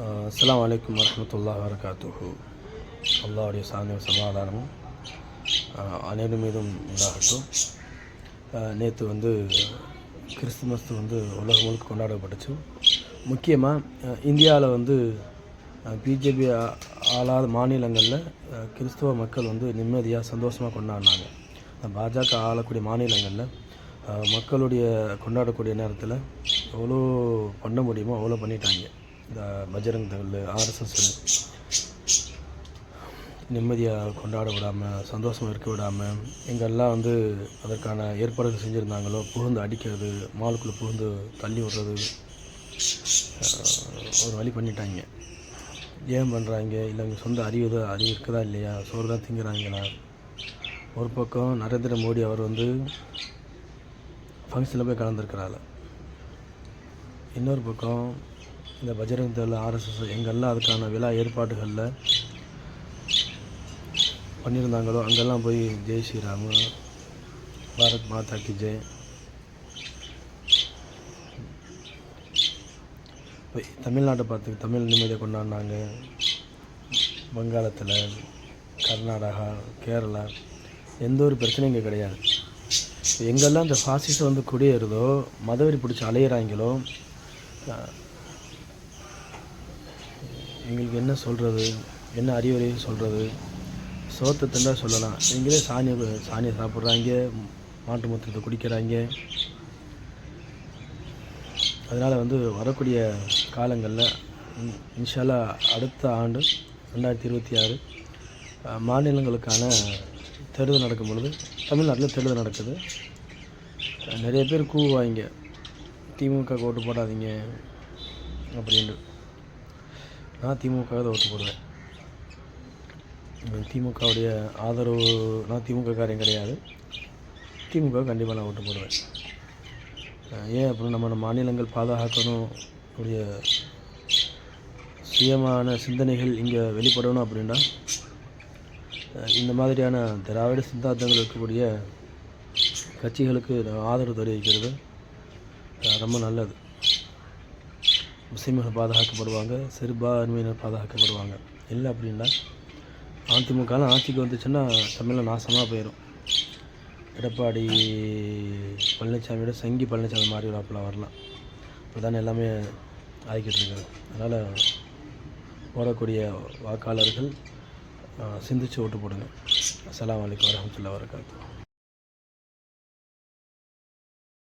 அஸ்ஸலாமு அலைக்கும் வரஹ்மத்துல்லாஹி வபரகாத்துஹு. அல்லாஹ்வுடைய சாந்தியும் சமாதானமும் அனைவரும் மீதும் உண்டாகட்டும். நேற்று கிறிஸ்துமஸ் உலகம் முழுக்க கொண்டாடப்பட்டுச்சு. முக்கியமாக இந்தியாவில் பிஜேபி ஆளாத மாநிலங்களில் கிறிஸ்துவ மக்கள் நிம்மதியாக சந்தோஷமாக கொண்டாடினாங்க. பாஜக ஆளக்கூடிய மாநிலங்களில் மக்களுடைய கொண்டாடக்கூடிய நேரத்தில் எவ்வளோ பண்ண முடியுமோ அவ்வளோ பண்ணிட்டாங்க. இந்த பஜ்ரங் தள், ஆர்எஸ்எஸ் நிம்மதியாக கொண்டாட விடாமல், சந்தோஷமாக இருக்க விடாமல், எங்கெல்லாம் அதற்கான ஏற்பாடுகள் செஞ்சுருந்தாங்களோ புகுந்து அடிக்கிறது, மாலுக்குள்ளே புகுந்து தள்ளி விடுறது, ஒரு வழி பண்ணிட்டாங்க. ஏன் பண்ணுறாங்க? இல்லை அவங்க சொந்த அறிவு இருக்குதா இல்லையா? சோறு தான் திங்குறாங்களா? ஒரு பக்கம் நரேந்திர மோடி அவர் ஃபங்க்ஷனில் போய் கலந்துருக்கிறாள். இன்னொரு பக்கம் இந்த பஜ்ரங் தள், ஆர்எஸ்எஸ் எங்கெல்லாம் அதுக்கான விழா ஏற்பாடுகளில் பண்ணியிருந்தாங்களோ அங்கெல்லாம் போய் ஜெய் ஸ்ரீராம், பாரத் மாதா கி ஜெய். தமிழ்நாட்டை பார்த்து தமிழ் நிம்மதியை கொண்டாடினாங்க. வங்காளத்தில், கர்நாடகா, கேரளா எந்த ஒரு பிரச்சனையும் இங்கே கிடையாது. எங்கெல்லாம் இந்த ஃபாசிசம் குடியேறுதோ, மதவெறி பிடிச்சி அலையிறாங்களோ, எங்களுக்கு என்ன சொல்கிறது, என்ன அறிவுரையை சொல்கிறது? சோத்தை திண்டா சொல்லலாம், நீங்களே சாணியை சாப்பிட்றாங்க, மாட்டு மூத்திரத்தை குடிக்கிறாங்க. அதனால் வரக்கூடிய காலங்களில் இன்ஷா அல்லாஹ் அடுத்த ஆண்டு 2026 மாநிலங்களுக்கான தேர்தல் நடக்கும் பொழுது தமிழ்நாட்டில் தேர்தல் நடக்குது. நிறைய பேர் கூவாங்க, திமுக ஓட்டு போடாதீங்க அப்படின்ட்டு. நான் திமுக தான் ஓட்டு போடுவேன். திமுகவுடைய ஆதரவு, நான் திமுக காரியம் கிடையாது. திமுக கண்டிப்பாக நான் ஓட்டு போடுவேன். ஏன் அப்படின்னா நம்ம மாநிலங்கள் பாதுகாக்கணும், உடைய சுயமான சிந்தனைகள் இங்கே வெளிப்படணும். அப்படின்னா இந்த மாதிரியான திராவிட சித்தாந்தங்கள் இருக்கக்கூடிய கட்சிகளுக்கு ஆதரவு தெரிவிக்கிறது ரொம்ப நல்லது. முஸ்லீம்கள் பாதுகாக்கப்படுவாங்க, சிறுபான்மையினர் பாதுகாக்கப்படுவாங்க. இல்லை அப்படின்னா அதிமுகலாம் ஆட்சிக்கு வந்துச்சுன்னா தமிழில் நாசமாக போயிடும். எடப்பாடி பழனிசாமியோட சங்கி பழனிசாமி மாதிரி ஒரு ஆப்பில் வரலாம். இப்போ தானே எல்லாமே ஆகிக்கிட்டு இருக்குது. அதனால் போடக்கூடிய வாக்காளர்கள் சிந்திச்சு ஓட்டு போடுங்க. அஸ்ஸலாமு அலைக்கும் வரஹ்மத்துல்லாஹி வபரகாத்துஹு.